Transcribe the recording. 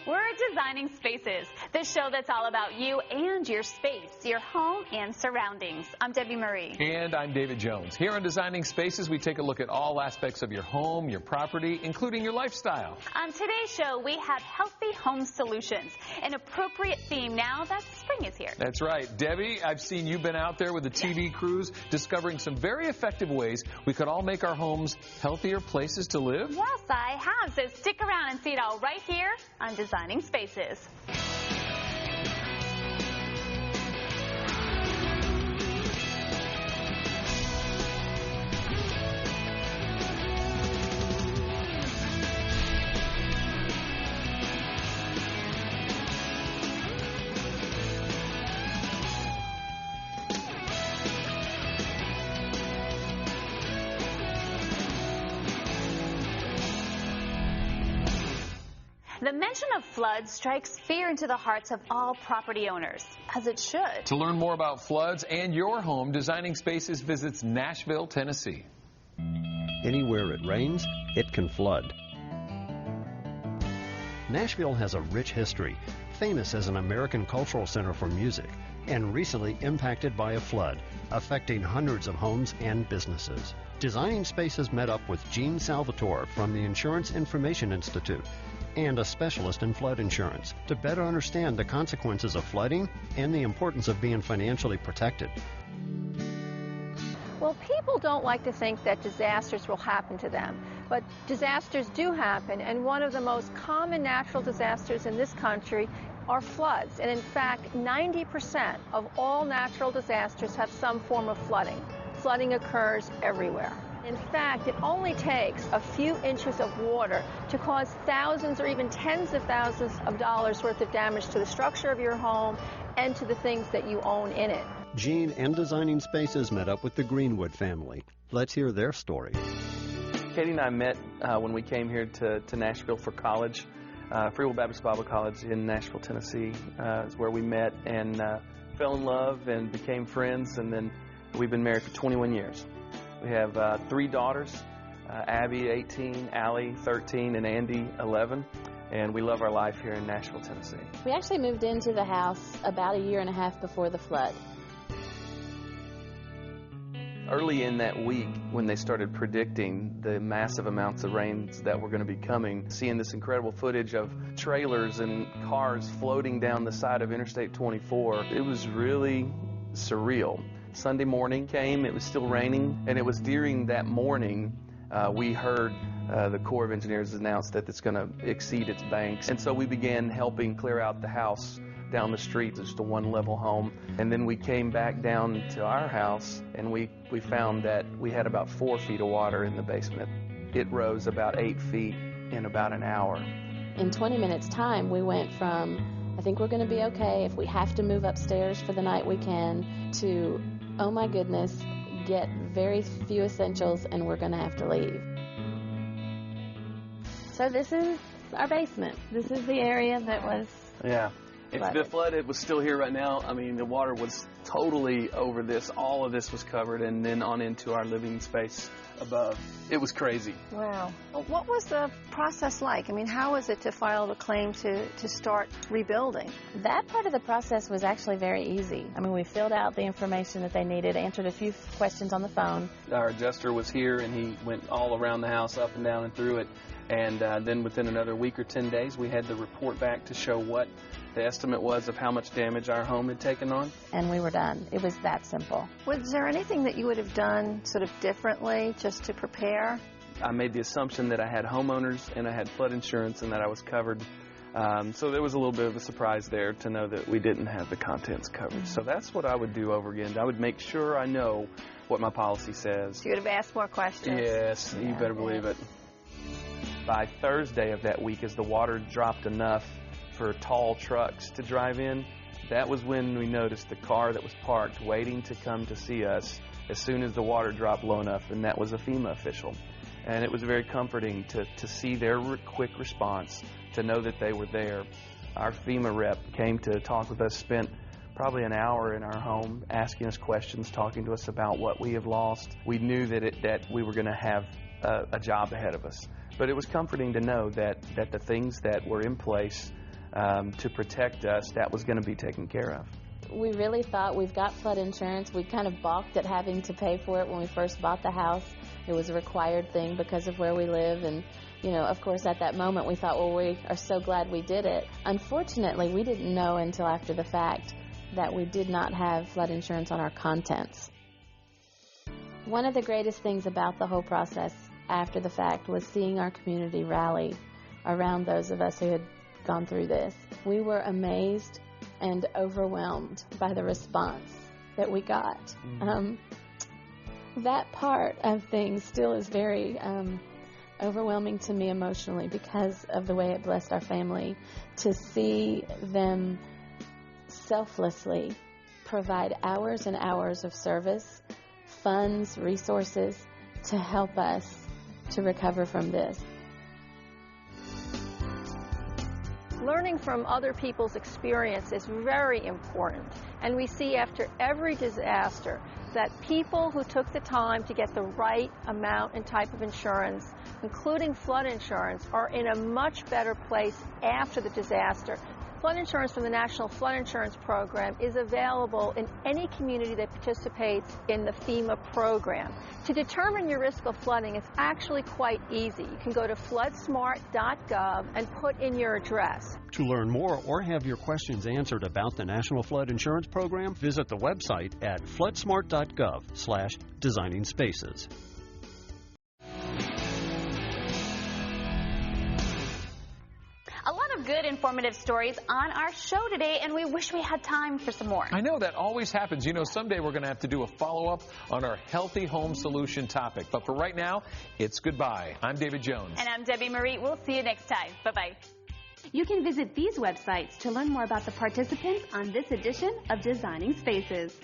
We're Designing Spaces, the show that's all about you and your space, your home and surroundings. I'm Debbie Marie. And I'm David Jones. Here on Designing Spaces, we take a look at all aspects of your home, your property, including your lifestyle. On today's show, we have healthy home solutions, an appropriate theme now that spring is here. That's right. Debbie, I've seen you've been out there with the TV crews discovering some very effective ways we could all make our homes healthier places to live. Yes, I have. So stick around and see it all right here on Designing Spaces. The mention of floods strikes fear into the hearts of all property owners, as it should. To learn more about floods and your home, Designing Spaces visits Nashville, Tennessee. Anywhere it rains, it can flood. Nashville has a rich history, famous as an American cultural center for music, and recently impacted by a flood, affecting hundreds of homes and businesses. Designing Spaces met up with Gene Salvatore from the Insurance Information Institute and a specialist in flood insurance to better understand the consequences of flooding and the importance of being financially protected. Well, people don't like to think that disasters will happen to them, but disasters do happen, and one of the most common natural disasters in this country are floods. And in fact, 90% of all natural disasters have some form of flooding. Flooding occurs everywhere. In fact, it only takes a few inches of water to cause thousands or even tens of thousands of dollars worth of damage to the structure of your home and to the things that you own in it. Gene and Designing Spaces met up with the Greenwood family. Let's hear their story. Katie and I met when we came here to Nashville for college. Free Will Baptist Bible College in Nashville, Tennessee is where we met and fell in love and became friends, and then we've been married for 21 years. We have 3 daughters, Abby, 18, Allie, 13, and Andy, 11, and we love our life here in Nashville, Tennessee. We actually moved into the house about a year and a half before the flood. Early in that week, when they started predicting the massive amounts of rains that were going to be coming, seeing this incredible footage of trailers and cars floating down the side of Interstate 24, it was really surreal. Sunday morning came, it was still raining, and it was during that morning we heard the Corps of Engineers announce that it's going to exceed its banks. And so we began helping clear out the house down the street. It's just a one-level home. And then we came back down to our house, and we found that we had about 4 feet of water in the basement. It rose about 8 feet in about an hour. In 20 minutes' time, we went from, I think we're going to be okay. If we have to move upstairs for the night, we can, to, oh my goodness, get very few essentials and we're going to have to leave. So this is our basement. This is the area that was If the flood was still here right now, I mean, the water was totally over this. All of this was covered, and then on into our living space above. It was crazy. Wow. What was the process like? I mean, how was it to file the claim to start rebuilding? That part of the process was actually very easy. I mean, we filled out the information that they needed, answered a few questions on the phone. Our adjuster was here, and he went all around the house, up and down and through it. And then within another week or 10 days, we had the report back to show what the estimate was of how much damage our home had taken on. And we were done. It was that simple. Was there anything that you would have done sort of differently just to prepare? I made the assumption that I had homeowners and I had flood insurance and that I was covered. So there was a little bit of a surprise there to know that we didn't have the contents covered. So that's what I would do over again. I would make sure I know what my policy says. So you would have asked more questions? Yes, you better believe it. By Thursday of that week, as the water dropped enough for tall trucks to drive in, that was when we noticed the car that was parked waiting to come to see us as soon as the water dropped low enough, and that was a FEMA official. And it was very comforting to see their quick response, to know that they were there. Our FEMA rep came to talk with us, spent probably an hour in our home asking us questions, talking to us about what we have lost. We knew that we were going to have a job ahead of us. But it was comforting to know that the things that were in place to protect us, that was going to be taken care of. We really thought we've got flood insurance. We kind of balked at having to pay for it when we first bought the house. It was a required thing because of where we live, and of course at that moment we thought, well, we are so glad we did it. Unfortunately, we didn't know until after the fact that we did not have flood insurance on our contents. One of the greatest things about the whole process after the fact was seeing our community rally around those of us who had gone through this. We were amazed and overwhelmed by the response that we got. That part of things still is very overwhelming to me emotionally because of the way it blessed our family to see them selflessly provide hours and hours of service, funds, resources to help us to recover from this. Learning from other people's experience is very important, and we see after every disaster that people who took the time to get the right amount and type of insurance, including flood insurance, are in a much better place after the disaster. Flood insurance from the National Flood Insurance Program is available in any community that participates in the FEMA program. To determine your risk of flooding, it's actually quite easy. You can go to FloodSmart.gov and put in your address. To learn more or have your questions answered about the National Flood Insurance Program, visit the website at FloodSmart.gov/designing spaces. A lot of good informative stories on our show today, and we wish we had time for some more. I know that always happens. Someday we're going to have to do a follow-up on our healthy home solution topic. But for right now, it's goodbye. I'm David Jones. And I'm Debbie Marie. We'll see you next time. Bye-bye. You can visit these websites to learn more about the participants on this edition of Designing Spaces.